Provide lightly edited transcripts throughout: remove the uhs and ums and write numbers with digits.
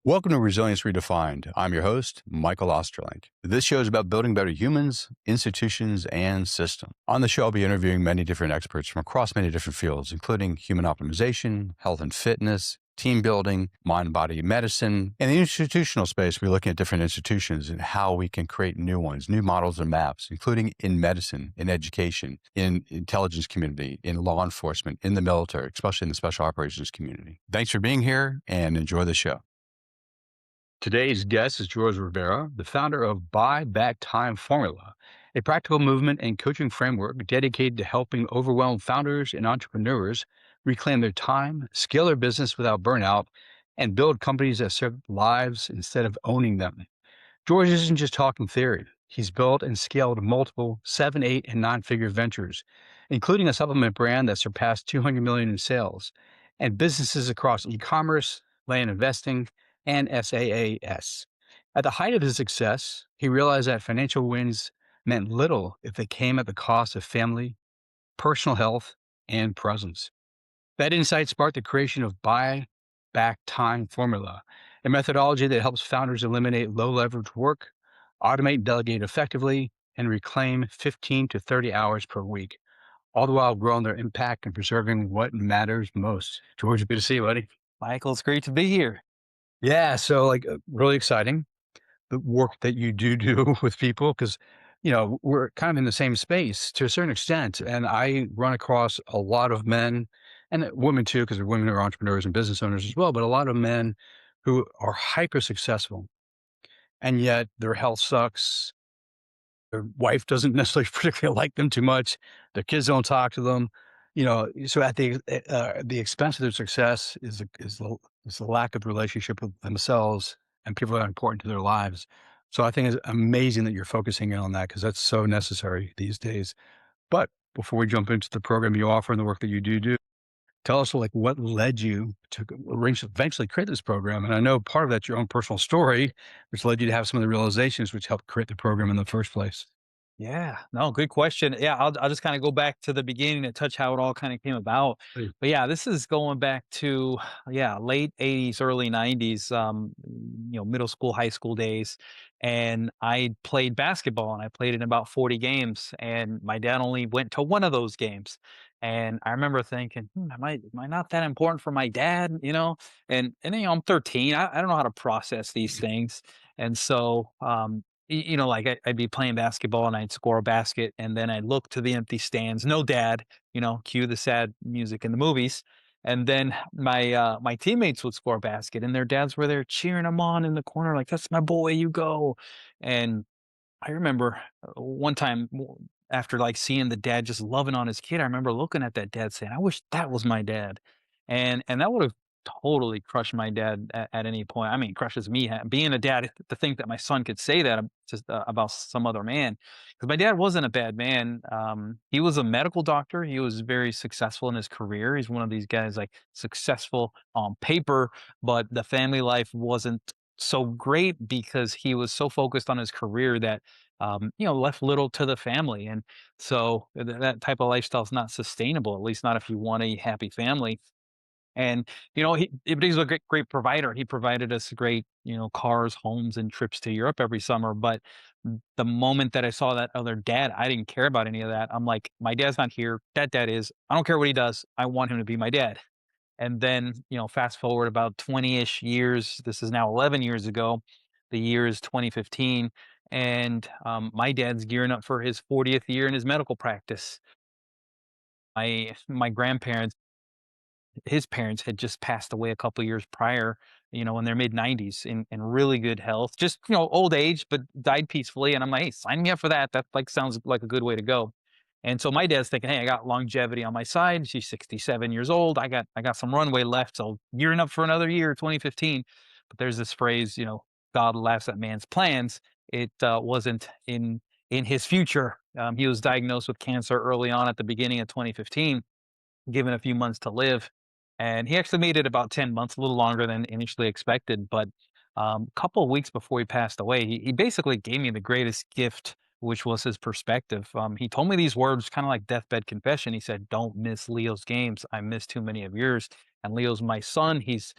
Welcome to Resilience Redefined. I'm your host, Michael Osterlink. This show is about building better humans, institutions, and systems. On the show, I'll be interviewing many different experts from across many different fields, including human optimization, health and fitness, team building, mind-body medicine. In the institutional space, we're looking at different institutions and how we can create new ones, new models and maps, including in medicine, in education, in intelligence community, in law enforcement, in the military, especially in the special operations community. Thanks for being here and enjoy the show. Today's guest is George Rivera, the founder of Buy Back Time Formula, a practical movement and coaching framework dedicated to helping overwhelmed founders and entrepreneurs reclaim their time, scale their business without burnout, and build companies that serve lives instead of owning them. George isn't just talking theory. He's built and scaled multiple 7, 8, and 9-figure ventures, including a supplement brand that surpassed 200 million in sales, and businesses across e-commerce, land investing, and SaaS. At the height of his success, he realized that financial wins meant little if they came at the cost of family, personal health, and presence. That insight sparked the creation of Buy Back Time Formula, a methodology that helps founders eliminate low leverage work, automate and delegate effectively, and reclaim 15 to 30 hours per week, all the while growing their impact and preserving what matters most. George, good to see you, buddy. Michael, it's great to be here. Yeah, so really exciting the work that you do with people because we're kind of in the same space to a certain extent, and I run across a lot of men and women too, because women are entrepreneurs and business owners as well, but a lot of men who are hyper successful, and yet their health sucks. Their wife doesn't necessarily particularly like them too much. Their kids don't talk to them. So at the expense of their success is the lack of relationship with themselves and people that are important to their lives. So I think it's amazing that you're focusing in on that because that's so necessary these days. But before we jump into the program you offer and the work that you do, tell us what led you to eventually create this program. And I know part of that's your own personal story, which led you to have some of the realizations which helped create the program in the first place. Yeah, no, good question. Yeah, I'll just kind of go back to the beginning and touch how it all kind of came about. Please. But yeah, this is going back to late '80s, early '90s, middle school, high school days. And I played basketball and I played in about 40 games. And my dad only went to one of those games. And I remember thinking, am I not that important for my dad? I'm 13. I don't know how to process these things. And so I'd be playing basketball and I'd score a basket and then I'd look to the empty stands, no dad, cue the sad music in the movies. And then my teammates would score a basket and their dads were there cheering them on in the corner, like, "That's my boy, you go." And I remember one time after like seeing the dad just loving on his kid, I remember looking at that dad saying, "I wish that was my dad," and that would have totally crushed my dad at any point. I mean, crushes me being a dad to think that my son could say that just about some other man, because my dad wasn't a bad man. He was a medical doctor. He was very successful in his career. He's one of these guys like successful on paper, but the family life wasn't so great because he was so focused on his career that left little to the family. And so that type of lifestyle is not sustainable, at least not if you want a happy family. And, but he's a great provider. He provided us great, cars, homes, and trips to Europe every summer. But the moment that I saw that other dad, I didn't care about any of that. I'm like, my dad's not here. That dad is. I don't care what he does. I want him to be my dad. And then, fast forward about 20-ish years. This is now 11 years ago. The year is 2015. And my dad's gearing up for his 40th year in his medical practice. My grandparents, his parents had just passed away a couple years prior, in their mid 90s in really good health, just, old age, but died peacefully. And I'm like, "Hey, sign me up for that. That like sounds like a good way to go." And so my dad's thinking, "Hey, I got longevity on my side. She's 67 years old. I got some runway left. So gearing up for another year, 2015." But there's this phrase, God laughs at man's plans. It wasn't in his future. He was diagnosed with cancer early on at the beginning of 2015, given a few months to live. And he actually made it about 10 months, a little longer than initially expected. But a couple of weeks before he passed away, he basically gave me the greatest gift, which was his perspective. He told me these words, kind of like deathbed confession. He said, "Don't miss Leo's games. I missed too many of yours. And Leo's my son. He's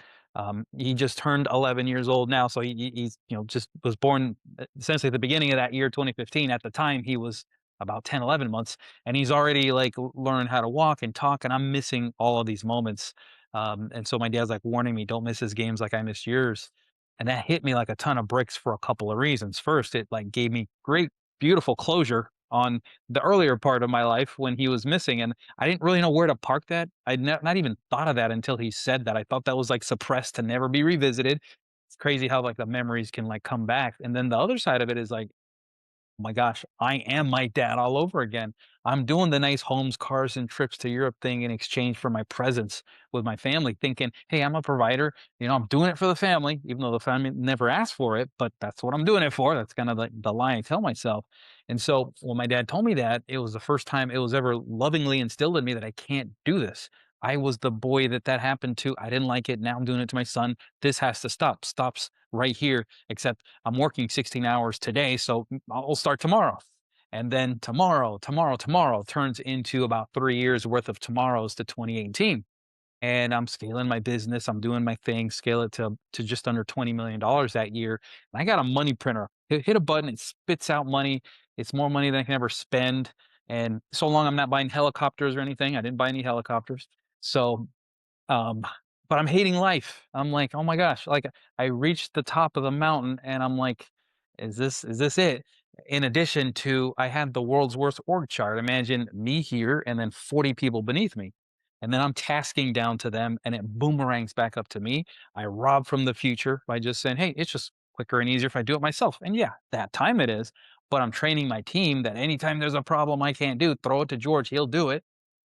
He just turned 11 years old now, so he's just was born essentially at the beginning of that year, 2015. At the time, he was about 10, 11 months, and he's already like learned how to walk and talk. And I'm missing all of these moments. And so my dad's like warning me, "Don't miss his games like I missed yours." And that hit me like a ton of bricks for a couple of reasons. First, it like gave me great, beautiful closure on the earlier part of my life when he was missing, and I didn't really know where to park that. I'd not even thought of that until he said that. I thought that was, like, suppressed to never be revisited. It's crazy how, like, the memories can, like, come back, and then the other side of it is, like, oh my gosh, I am my dad all over again. I'm doing the nice homes, cars, and trips to Europe thing in exchange for my presence with my family, thinking, hey, I'm a provider. I'm doing it for the family, even though the family never asked for it, but that's what I'm doing it for. That's kind of like the lie I tell myself. And so when my dad told me that, it was the first time it was ever lovingly instilled in me that I can't do this. I was the boy that happened to. I didn't like it. Now I'm doing it to my son. This has to stop. Stops right here, except I'm working 16 hours today, so I'll start tomorrow. And then tomorrow turns into about 3 years worth of tomorrows to 2018. And I'm scaling my business. I'm doing my thing, scale it to just under $20 million that year. And I got a money printer. Hit a button, it spits out money. It's more money than I can ever spend. And so long I'm not buying helicopters or anything. I didn't buy any helicopters. So um, but I'm hating life. I'm like, "Oh my gosh," like, I reached the top of the mountain and I'm like, "Is this it?" In addition to, I had the world's worst org chart. Imagine me here and then 40 people beneath me. And then I'm tasking down to them and it boomerangs back up to me. I rob from the future by just saying, "Hey, it's just quicker and easier if I do it myself." And yeah, that time it is, but I'm training my team that anytime there's a problem I can't do, throw it to George, he'll do it.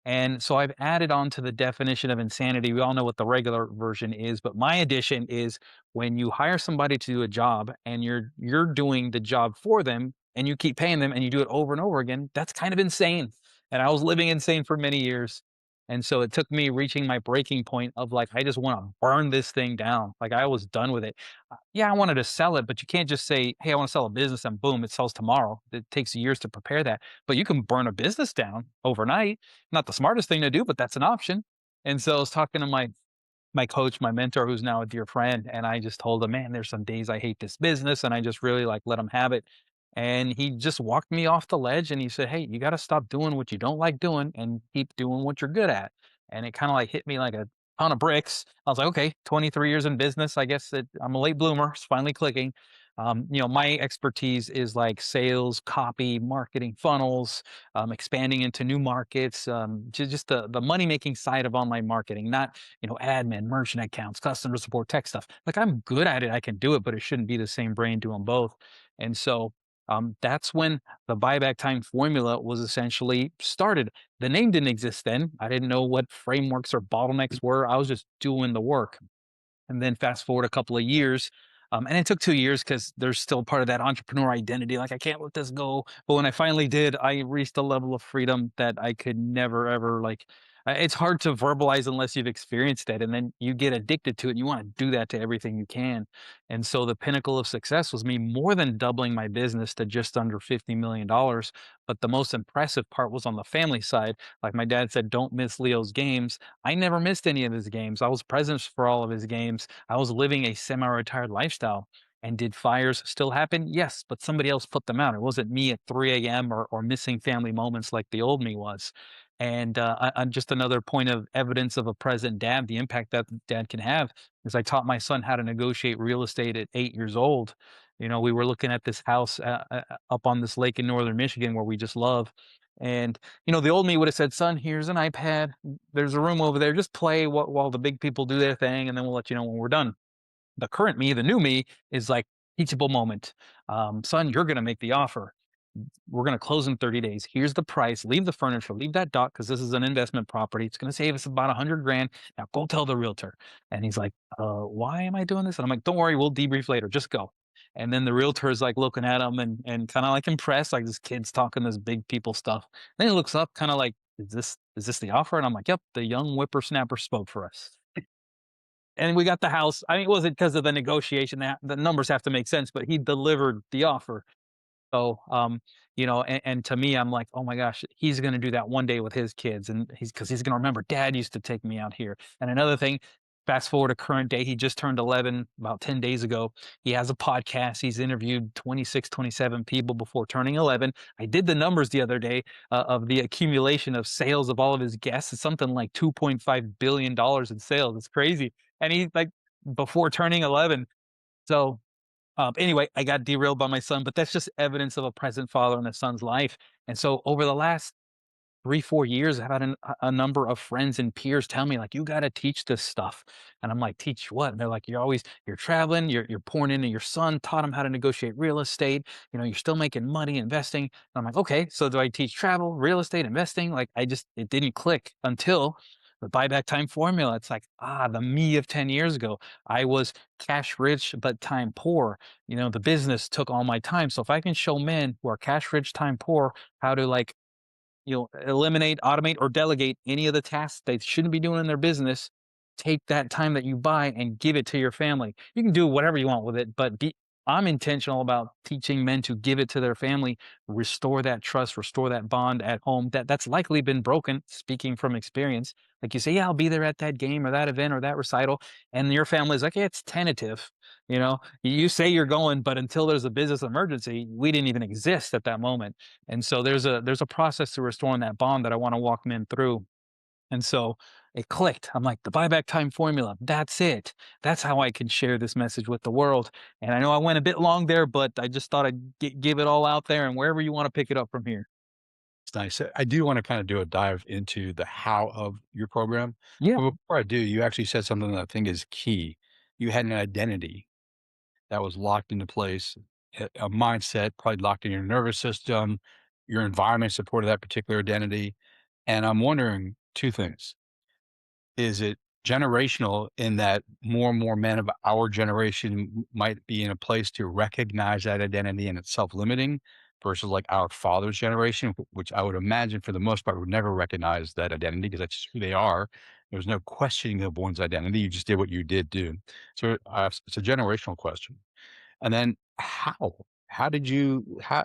And so I've added on to the definition of insanity. We all know what the regular version is, but my addition is when you hire somebody to do a job and you're doing the job for them and you keep paying them and you do it over and over again, that's kind of insane. And I was living insane for many years. And so it took me reaching my breaking point of like, I just want to burn this thing down. Like I was done with it. Yeah, I wanted to sell it, but you can't just say, hey, I want to sell a business and boom, it sells tomorrow. It takes years to prepare that. But you can burn a business down overnight. Not the smartest thing to do, but that's an option. And so I was talking to my coach, my mentor, who's now a dear friend, and I just told him, "Man, there's some days I hate this business," and I just really like let him have it. And he just walked me off the ledge, and he said, "Hey, you got to stop doing what you don't like doing and keep doing what you're good at." And it kind of like hit me like a ton of bricks. I was like, "Okay, 23 years in business. I guess that I'm a late bloomer. It's finally clicking." My expertise is like sales, copy, marketing, funnels, expanding into new markets, just the money making side of online marketing, not admin, merchant accounts, customer support, tech stuff. Like I'm good at it, I can do it, but it shouldn't be the same brain doing both. And so that's when the buyback time formula was essentially started. The name didn't exist then. I didn't know what frameworks or bottlenecks were. I was just doing the work. And then fast forward a couple of years, and it took 2 years because there's still part of that entrepreneur identity, like, "I can't let this go." But when I finally did, I reached a level of freedom that I could never ever, like it's hard to verbalize unless you've experienced it, and then you get addicted to it, and you wanna do that to everything you can. And so the pinnacle of success was me more than doubling my business to just under $50 million. But the most impressive part was on the family side. Like my dad said, "Don't miss Leo's games." I never missed any of his games. I was present for all of his games. I was living a semi-retired lifestyle. And did fires still happen? Yes, but somebody else put them out. It wasn't me at 3 a.m. or missing family moments like the old me was. And just another point of evidence of a present dad, the impact that dad can have is I taught my son how to negotiate real estate at 8 years old. We were looking at this house up on this lake in northern Michigan where we just love. And the old me would have said, "Son, here's an iPad. There's a room over there. Just play while the big people do their thing, and then we'll let you know when we're done." The current me, the new me, is like teachable moment. Son, you're going to make the offer. We're going to close in 30 days. Here's the price. Leave the furniture. Leave that dock because this is an investment property. It's going to save us about 100 grand. Now go tell the realtor. And he's like, why am I doing this? And I'm like, don't worry, we'll debrief later. Just go. And then the realtor is like looking at him and kind of like impressed, like this kid's talking this big people stuff. Then he looks up, kind of like, is this the offer? And I'm like, yep, the young whippersnapper spoke for us. And we got the house. I mean, it wasn't because of the negotiation that the numbers have to make sense, but he delivered the offer. So, and to me, I'm like, oh my gosh, he's going to do that one day with his kids, and he's because he's going to remember Dad used to take me out here. And another thing, fast forward to current day, he just turned 11 about 10 days ago. He has a podcast. He's interviewed 26, 27 people before turning 11. I did the numbers the other day of the accumulation of sales of all of his guests. It's something like $2.5 billion in sales. It's crazy. And he's like before turning 11. So anyway, I got derailed by my son, but that's just evidence of a present father in a son's life. And so over the last 3, 4 years, I've had a number of friends and peers tell me like, "You gotta teach this stuff." And I'm like, "Teach what?" And they're like, you're traveling, you're pouring into your son, taught him how to negotiate real estate, you're still making money investing." And I'm like, "Okay, so do I teach travel, real estate, investing?" Like, it didn't click until the buyback time formula. It's like, the me of 10 years ago. I was cash rich, but time poor. The business took all my time. So if I can show men who are cash rich, time poor, how to like eliminate, automate, or delegate any of the tasks they shouldn't be doing in their business. Take that time that you buy and give it to your family. You can do whatever you want with it, but I'm intentional about teaching men to give it to their family, restore that trust, restore that bond at home that's likely been broken. Speaking from experience, like you say, yeah, I'll be there at that game or that event or that recital, and your family's like, yeah, it's tentative. You say you're going, but until there's a business emergency, we didn't even exist at that moment. And so there's a process to restoring that bond that I want to walk men through. And so it clicked. I'm like, the buyback time formula, that's it. That's how I can share this message with the world. And I know I went a bit long there, but I just thought I'd give it all out there and wherever you want to pick it up from here. It's nice. I do want to kind of do a dive into the how of your program. Yeah. But before I do, you actually said something that I think is key. You had an identity that was locked into place, a mindset probably locked in your nervous system, your environment supported that particular identity. And I'm wondering two things. Is it generational in that more and more men of our generation might be in a place to recognize that identity and it's self-limiting versus like our father's generation, which I would imagine for the most part would never recognize that identity because that's just who they are. There's no questioning of one's identity. You just did what you did do. So it's a generational question. And then how? How did you how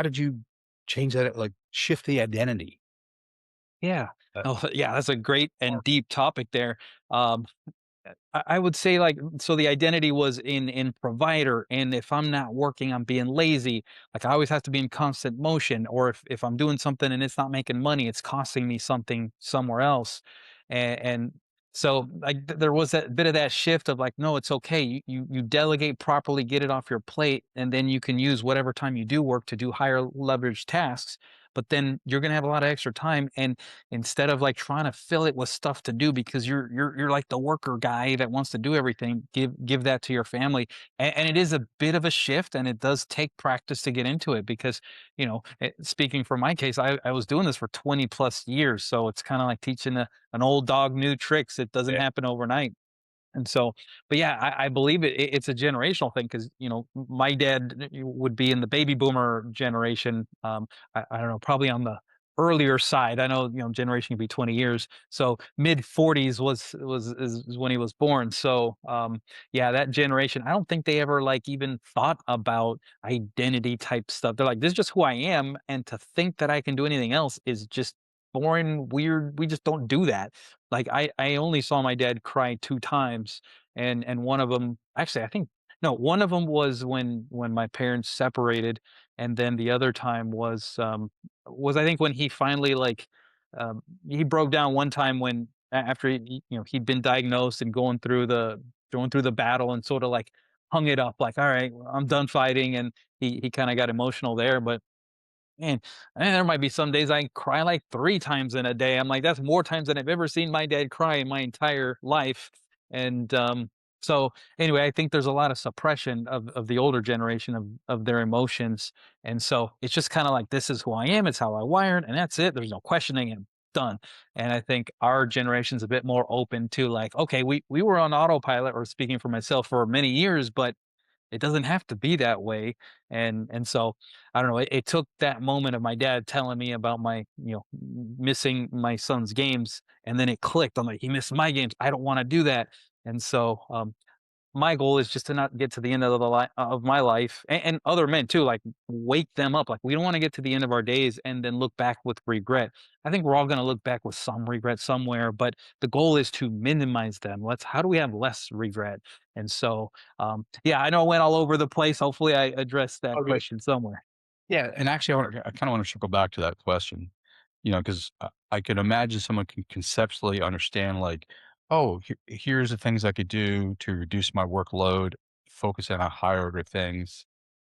did you change that like shift the identity? Yeah. Uh, Oh, yeah, that's a great and deep topic there. Um, I would say like so the identity was in provider, and if I'm not working, I'm being lazy. Like I always have to be in constant motion, or if I'm doing something and it's not making money, it's costing me something somewhere else. And so like there was that bit of that shift of like, no, it's okay. You delegate properly, get it off your plate, and then you can use whatever time you do work to do higher leverage tasks. But then you're gonna have a lot of extra time, and instead of like trying to fill it with stuff to do because you're like the worker guy that wants to do everything, give that to your family. And it is a bit of a shift, and it does take practice to get into it because speaking from my case, I was doing this for 20 plus years, so it's kind of like teaching an old dog new tricks. It doesn't happen overnight. And so, but yeah, I believe it's a generational thing because my dad would be in the baby boomer generation. I don't know, probably on the earlier side. I know generation can be 20 years. So mid 40s is when he was born. So yeah, that generation. I don't think they ever like even thought about identity type stuff. They're like, this is just who I am, and to think that I can do anything else is just boring, weird. We just don't do that. Like, I only saw my dad cry 2 times, and one of them actually, I think no, one of them was when my parents separated, and then the other time was I think when he finally, like, he broke down one time when after he'd been diagnosed and going through the battle and sorta, like, hung it up, like, "Alright, well, I'm done fighting," and he kinda got emotional there, but Man, and there might be some days I cry like 3 times in a day. I'm like, that's more times than I've ever seen my dad cry in my entire life. And so anyway, I think there's a lot of suppression of the older generation of their emotions. And so it's just kind of like this is who I am, it's how I wired, and that's it. There's no questioning it. Done. And I think our generation's a bit more open to like, okay, we were on autopilot, or speaking for myself, for many years, but it doesn't have to be that way. And so I don't know. It took that moment of my dad telling me about my missing my son's games, and then it clicked. I'm like, he missed my games. I don't want to do that. And so my goal is just to not get to the end of of my life, and other men too. Like, wake them up. Like, we don't want to get to the end of our days and then look back with regret. I think we're all going to look back with some regret somewhere, but the goal is to minimize them. How do we have less regret? And so, yeah, I know I went all over the place. Hopefully, I addressed that Okay. question somewhere. Yeah, and actually, I kind of want to circle back to that question, because I could imagine someone can conceptually understand, like, oh, here's the things I could do to reduce my workload, focus on higher order things,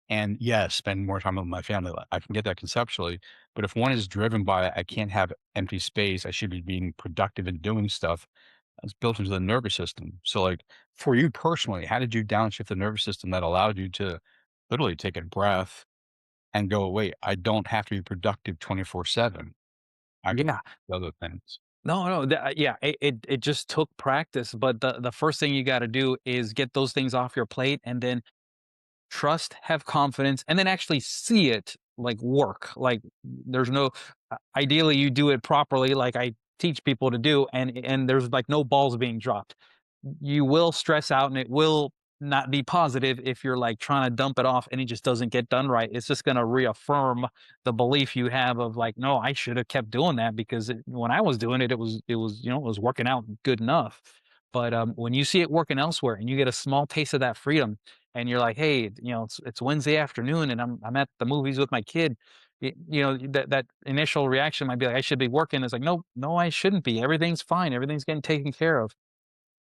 and yes, spend more time with my family. Like, I can get that conceptually, but if one is driven by I can't have empty space, I should be being productive and doing stuff. It's built into the nervous system. So, like, for you personally, how did you downshift the nervous system that allowed you to literally take a breath and go, "Wait, I don't have to be productive 24/7. I can Yeah. do other things." No, no, yeah, it just took practice, but the first thing you got to do is get those things off your plate, and then trust, have confidence, and then actually see it like work. Like, there's no ideally you do it properly, like I teach people to do, and there's like no balls being dropped. You will stress out, and it will not be positive if you're like trying to dump it off and it just doesn't get done right. It's just going to reaffirm the belief you have of like, no, I should have kept doing that because when I was doing it, it was it was working out good enough. But when you see it working elsewhere and you get a small taste of that freedom, and you're like, "Hey, it's Wednesday afternoon, and I'm at the movies with my kid." That initial reaction might be like, "I should be working." It's like, "No, no, I shouldn't be. Everything's fine. Everything's getting taken care of."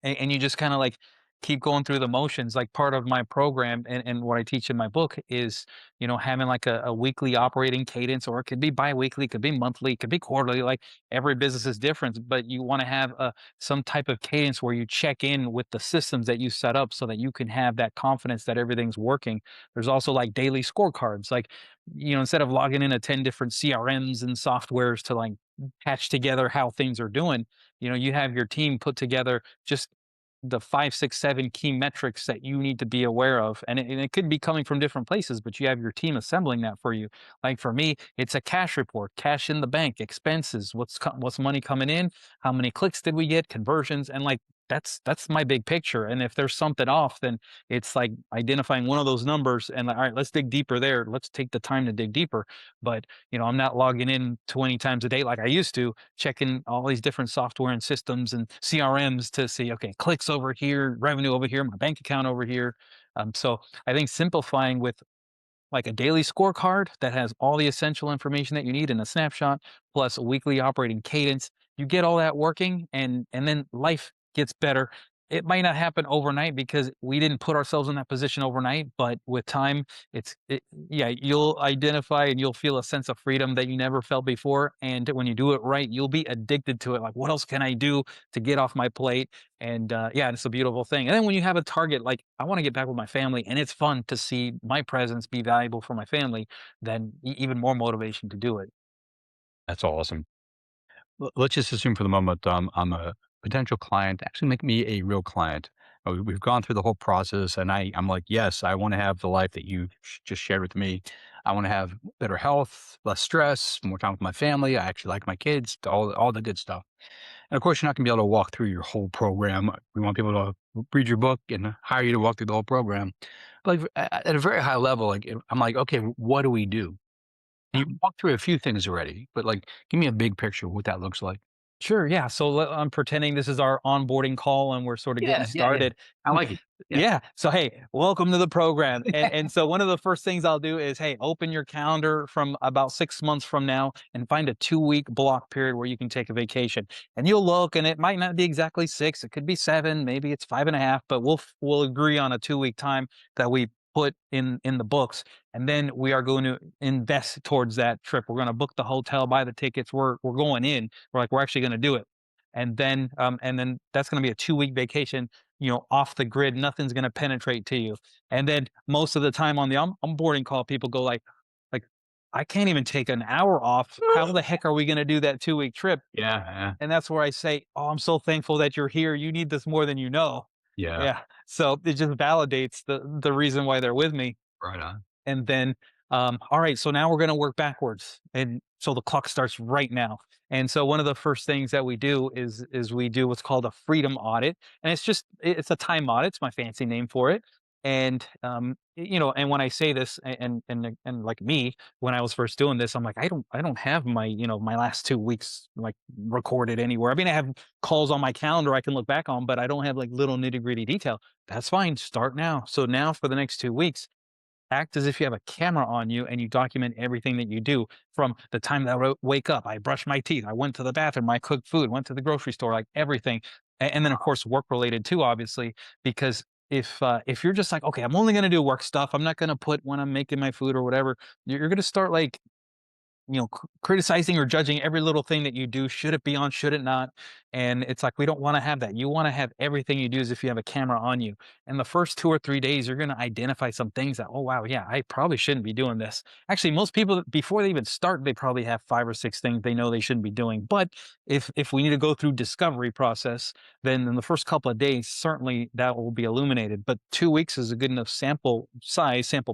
And you just kind of like keep going through the motions. Like, part of my program and what I teach in my book is, having like a weekly operating cadence, or it could be bi-weekly, it could be monthly, it could be quarterly. Like, every business is different, but you want to have some type of cadence where you check in with the systems that you set up so that you can have that confidence that everything's working. There's also like daily scorecards. Like, instead of logging into 10 different CRMs and softwares to like patch together how things are doing, you have your team put together just the 5, 6, 7 key metrics that you need to be aware of. And it could be coming from different places, but you have your team assembling that for you. Like, for me, it's a cash report, cash in the bank, expenses, what's money coming in, how many clicks did we get, conversions, and like that's my big picture. And if there's something off, then it's like identifying one of those numbers and like, all right, let's dig deeper there. Let's take the time to dig deeper. But I'm not logging in 20 times a day like I used to, checking all these different software and systems and CRMs to see, okay, clicks over here, revenue over here, my bank account over here. So I think simplifying with like a daily scorecard that has all the essential information that you need in a snapshot, plus a weekly operating cadence. You get all that working, and then life gets better. It might not happen overnight because we didn't put ourselves in that position overnight, but with time, yeah, you'll identify and you'll feel a sense of freedom that you never felt before. And when you do it right, you'll be addicted to it. Like, what else can I do to get off my plate? And yeah, it's a beautiful thing. And then when you have a target, like, I want to get back with my family, and it's fun to see my presence be valuable for my family, then even more motivation to do it. That's awesome. Let's just assume for the moment, I'm a potential client. Actually, make me a real client. We've gone through the whole process, and I'm like, yes, I want to have the life that you just shared with me. I want to have better health, less stress, more time with my family. I actually like my kids, all the good stuff. And of course, you're not going to be able to walk through your whole program. We want people to read your book and hire you to walk through the whole program. But like, at a very high level, like, I'm like, okay, what do we do? You walked through a few things already, but like, give me a big picture of what that looks like. Sure. Yeah. So I'm pretending this is our onboarding call and we're sort of getting Yeah, yeah, yeah. started. I like it. Yeah. Yeah. So, hey, welcome to the program. And so one of the first things I'll do is, hey, open your calendar from about 6 months from now and find a 2-week block period where you can take a vacation. And you'll look, and it might not be exactly 6, it could be 7, maybe it's 5.5, but we'll agree on a 2-week time that we put in the books. And then we are going to invest towards that trip. We're going to book the hotel, buy the tickets. We're going in. We're actually going to do it. And then that's going to be a 2-week vacation, off the grid. Nothing's going to penetrate to you. And then most of the time on the onboarding call, people go like, I can't even take an hour off. How the heck are we going to do that 2-week trip? Yeah, yeah, And that's where I say, oh, I'm so thankful that you're here. You need this more than you know. yeah. Yeah. So it just validates the reason why they're with me. Right on. And then All right, so now we're going to work backwards, and so the clock starts right now. And so one of the first things that we do is we do what's called a freedom audit, and it's a time audit. It's my fancy name for it. And and when I say this, and like me, when I was first doing this, I'm like, I don't have my my last 2 weeks like recorded anywhere. I mean, I have calls on my calendar I can look back on, but I don't have like little nitty gritty detail. That's fine. Start now. So now for the next 2 weeks, act as if you have a camera on you and you document everything that you do from the time that I wake up. I brush my teeth. I went to the bathroom. I cooked food. Went to the grocery store. Like everything, and then of course work related too, obviously, because if you're just like, okay, I'm only going to do work stuff. I'm not going to put when I'm making my food or whatever. You're going to start like criticizing or judging every little thing that you do. Should it be on? Should it not? And it's like we don't want to have that. You want to have everything you do as if you have a camera on you. And the first 2 or 3 days, you're going to identify some things that, oh wow, yeah, I probably shouldn't be doing this. Actually, most people before they even start, they probably have 5 or 6 things they know they shouldn't be doing. But if we need to go through discovery process, then in the first couple of days, certainly that will be illuminated. But 2 weeks is a good enough sample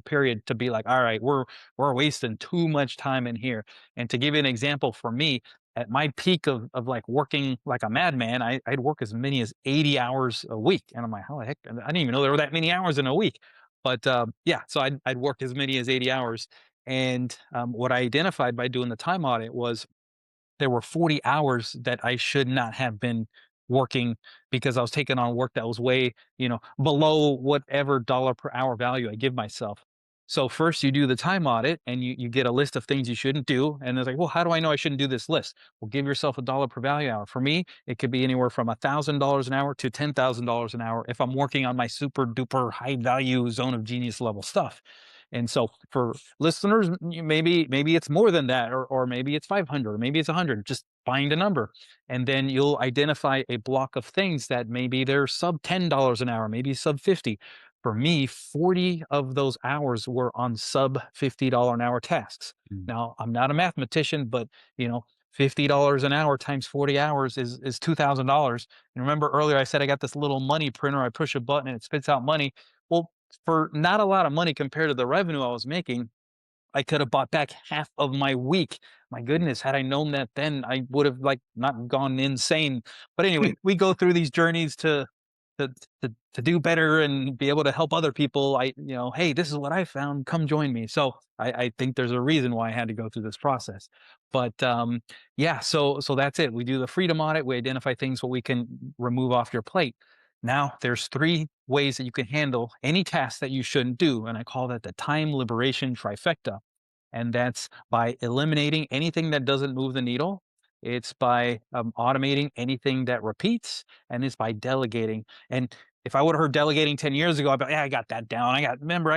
period to be like, all right, we're wasting too much time in here. And to give you an example, for me, at my peak of like working like a madman, I'd work as many as 80 hours a week. And I'm like, how the heck? I didn't even know there were that many hours in a week. But yeah, so I'd work as many as 80 hours. And what I identified by doing the time audit was there were 40 hours that I should not have been working because I was taking on work that was way, below whatever dollar per hour value I give myself. So first you do the time audit and you get a list of things you shouldn't do. And it's like, well, how do I know I shouldn't do this list? Well, give yourself a dollar per value hour. For me, it could be anywhere from $1,000 an hour to $10,000 an hour if I'm working on my super duper high value zone of genius level stuff. And so for listeners, maybe it's more than that, or maybe it's 500, or maybe it's 100. Just find a number, and then you'll identify a block of things that maybe they're sub $10 an hour, maybe sub 50. For me, 40 of those hours were on sub $50 an hour tasks. Mm. Now, I'm not a mathematician, but $50 an hour times 40 hours is $2,000. And remember earlier I said I got this little money printer. I push a button and it spits out money. Well, for not a lot of money compared to the revenue I was making, I could have bought back half of my week. My goodness, had I known that then, I would have like not gone insane. But anyway, we go through these journeys to to do better and be able to help other people. Hey, this is what I found. Come join me. So I think there's a reason why I had to go through this process. But yeah, so that's it. We do the freedom audit. We identify things what we can remove off your plate. Now there's 3 ways that you can handle any task that you shouldn't do, and I call that the time liberation trifecta. And that's by eliminating anything that doesn't move the needle. It's by automating anything that repeats, and it's by delegating. And if I would have heard delegating 10 years ago, I'd be like, yeah, I got that down. I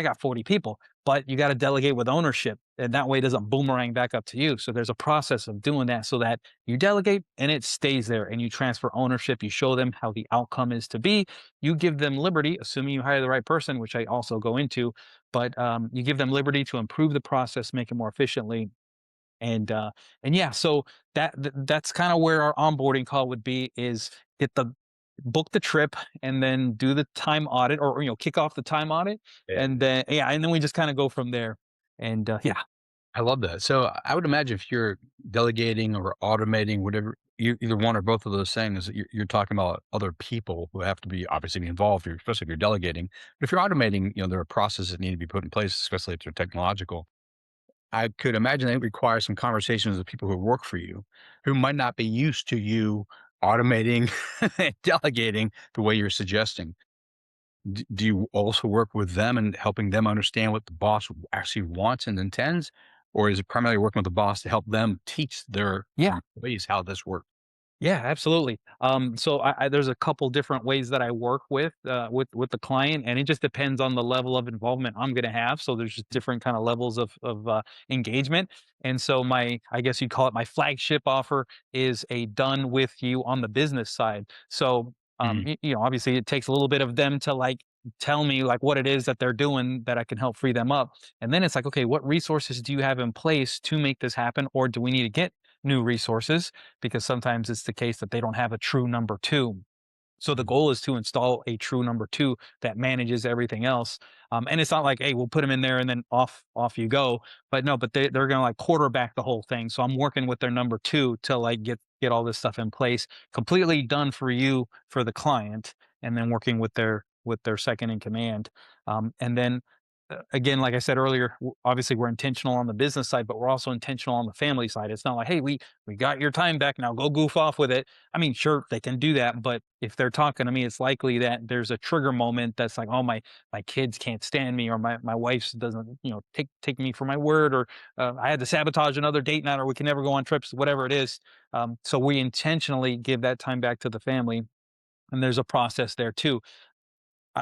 got 40 people, but you got to delegate with ownership. And that way it doesn't boomerang back up to you. So there's a process of doing that so that you delegate and it stays there, and you transfer ownership. You show them how the outcome is to be. You give them liberty, assuming you hire the right person, which I also go into, but you give them liberty to improve the process, make it more efficiently. And yeah, so that's kind of where our onboarding call would be, is get the book the trip and then do the time audit, or kick off the time audit, Yeah. and then yeah, and then we just kind of go from there. And yeah. I love that. So I would imagine if you're delegating or automating, whatever, either one or both of those things, you're talking about other people who have to be obviously involved, especially if you're delegating. But if you're automating, there are processes that need to be put in place, especially if they're technological. I could imagine that requires some conversations with people who work for you, who might not be used to you automating and delegating the way you're suggesting. Do you also work with them and helping them understand what the boss actually wants and intends? Or is it primarily working with the boss to help them teach their Yeah. employees how this works? Yeah, absolutely. So there's a couple different ways that I work with the client, and it just depends on the level of involvement I'm going to have. So there's just different kind of levels of engagement. And so I guess you'd call it my flagship offer, is a done with you on the business side. So Mm. obviously it takes a little bit of them to like tell me like what it is that they're doing that I can help free them up. And then it's like, okay, what resources do you have in place to make this happen, or do we need to get new resources? Because sometimes it's the case that they don't have a true number two. So the Mhm. goal is to install a true number two that manages everything else. And it's not like, hey, we'll put them in there and then off you go. But no, but they're gonna like quarterback the whole thing. So I'm working with their number two to like get all this stuff in place, completely done for you for the client, and then working with their second in command. And then again, like I said earlier, obviously we're intentional on the business side, but we're also intentional on the family side. It's not like, hey, we got your time back now, go goof off with it. I mean, sure, they can do that, but if they're talking to me, it's likely that there's a trigger moment that's like, oh, my kids can't stand me, or my wife doesn't, take me for my word, or I had to sabotage another date night, or we can never go on trips, whatever it is. So we intentionally give that time back to the family, and there's a process there too.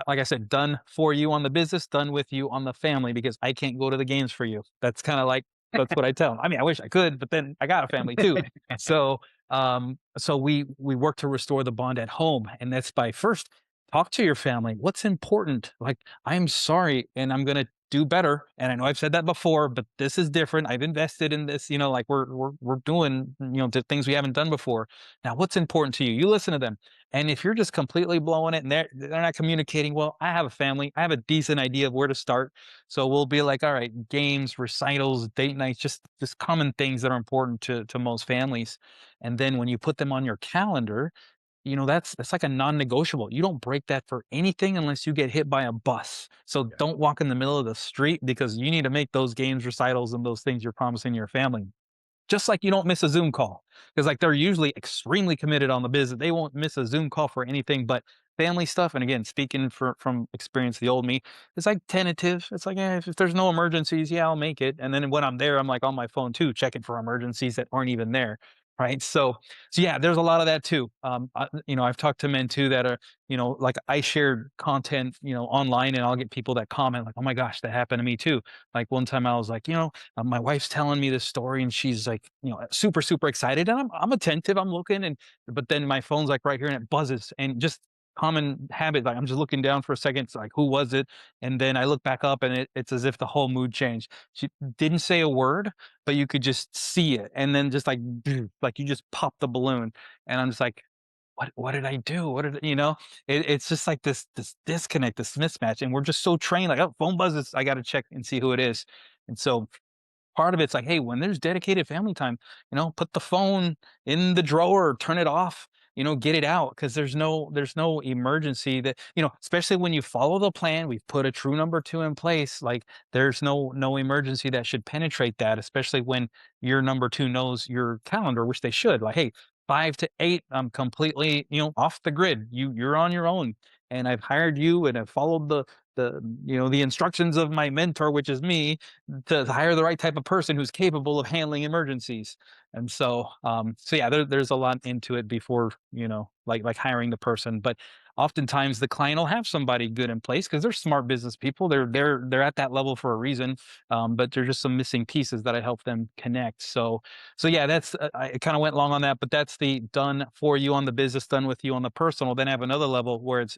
Like I said, done for you on the business, done with you on the family, because I can't go to the games for you. That's kind of like that's what I tell 'em. I mean, I wish I could, but then I got a family too. So, so we work to restore the bond at home, and that's by first talk to your family. What's important? Like, I'm sorry, and I'm gonna do better. And I know I've said that before, but this is different. I've invested in this. Like we're doing the things we haven't done before. Now, what's important to you? You listen to them. And if you're just completely blowing it and they're not communicating well, I have a family. I have a decent idea of where to start. So we'll be like, all right, games, recitals, date nights, just common things that are important to most families. And then when you put them on your calendar, that's like a non-negotiable. You don't break that for anything unless you get hit by a bus. So Yeah. don't walk in the middle of the street, because you need to make those games, recitals, and those things you're promising your family. Just like you don't miss a Zoom call, because like they're usually extremely committed on the business. They won't miss a Zoom call for anything but family stuff. And again, speaking from experience, the old me, it's like tentative. It's like, if there's no emergencies, yeah, I'll make it. And then when I'm there, I'm like on my phone too, checking for emergencies that aren't even there. Right. So yeah, there's a lot of that too. I've talked to men too that are, like I shared content, online, and I'll get people that comment like, oh my gosh, that happened to me too. Like one time I was like, my wife's telling me this story, and she's like, super, super excited. And I'm attentive. I'm looking, but then my phone's like right here and it buzzes, and just common habit. Like I'm just looking down for a second. It's like, who was it? And then I look back up, and it's as if the whole mood changed. She didn't say a word, but you could just see it. And then just like, like you just pop the balloon. And I'm just like, what did I do? What did it's just like this disconnect, this mismatch, and we're just so trained. Like, oh, phone buzzes, I got to check and see who it is. And so part of it's like, hey, when there's dedicated family time, put the phone in the drawer, turn it off, get it out, because there's no emergency that, especially when you follow the plan, we've put a true number two in place. Like there's no emergency that should penetrate that, especially when your number two knows your calendar, which they should. Like, hey, 5 to 8, I'm completely, off the grid. You're on your own. And I've hired you, and I've followed the instructions of my mentor, which is me, to hire the right type of person who's capable of handling emergencies. And so yeah, there's a lot into it before, like hiring the person. But oftentimes the client will have somebody good in place because they're smart business people. They're at that level for a reason. But there's just some missing pieces that I help them connect. So yeah, that's I kind of went long on that, but that's the done for you on the business, done with you on the personal. Then I have another level where it's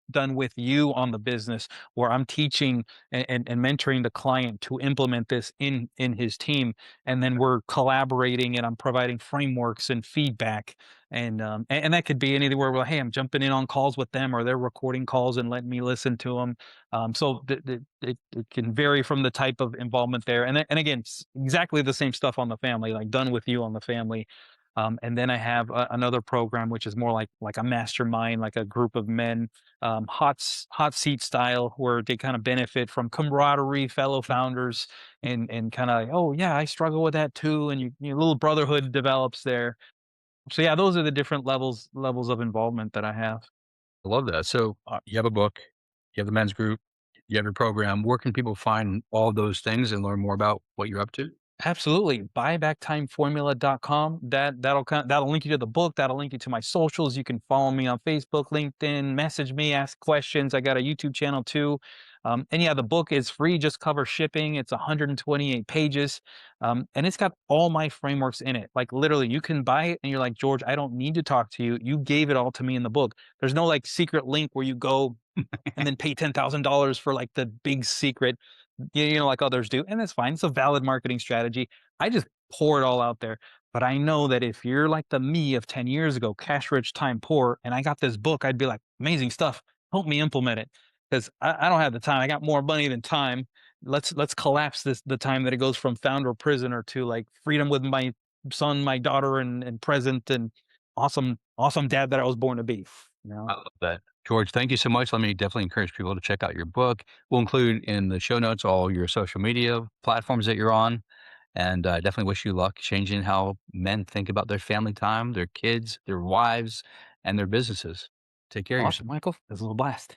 done with you on the business, where I'm teaching and mentoring the client to implement this in his team. And then we're collaborating, and I'm providing frameworks and feedback. And that could be anywhere where, hey, I'm jumping in on calls with them, or they're recording calls and letting me listen to them. So it can vary from the type of involvement there. And again, exactly the same stuff on the family, like done with you on the family. And then I have another program which is more like a mastermind, like a group of men, hot seat style, where they kind of benefit from camaraderie, fellow founders, and kind of like, oh yeah, I struggle with that too, and you little brotherhood develops there. So yeah, those are the different levels of involvement that I have. I love that. So you have a book, you have the men's group, you have your program. Where can people find all those things and learn more about what you're up to? Absolutely. Buybacktimeformula.com. That'll link you to the book. That'll link you to my socials. You can follow me on Facebook, LinkedIn, message me, ask questions. I got a YouTube channel too. And yeah, the book is free, just cover shipping. It's 128 pages. And it's got all my frameworks in it. Like literally, you can buy it and you're like, George, I don't need to talk to you. You gave it all to me in the book. There's no like secret link where you go and then pay $10,000 for like the big secret, like others do. And that's fine. It's a valid marketing strategy. I just pour it all out there. But I know that if you're like the me of 10 years ago, cash rich, time poor, and I got this book, I'd be like, amazing stuff. Help me implement it. Because I don't have the time. I got more money than time. Let's collapse the time that it goes from founder prisoner to like freedom with my son, my daughter, and present and awesome dad that I was born to be. You know? I love that. George, thank you so much. Let me definitely encourage people to check out your book. We'll include in the show notes all your social media platforms that you're on. And I definitely wish you luck changing how men think about their family time, their kids, their wives, and their businesses. Take care of yourself. Awesome, Michael. It was a little blast.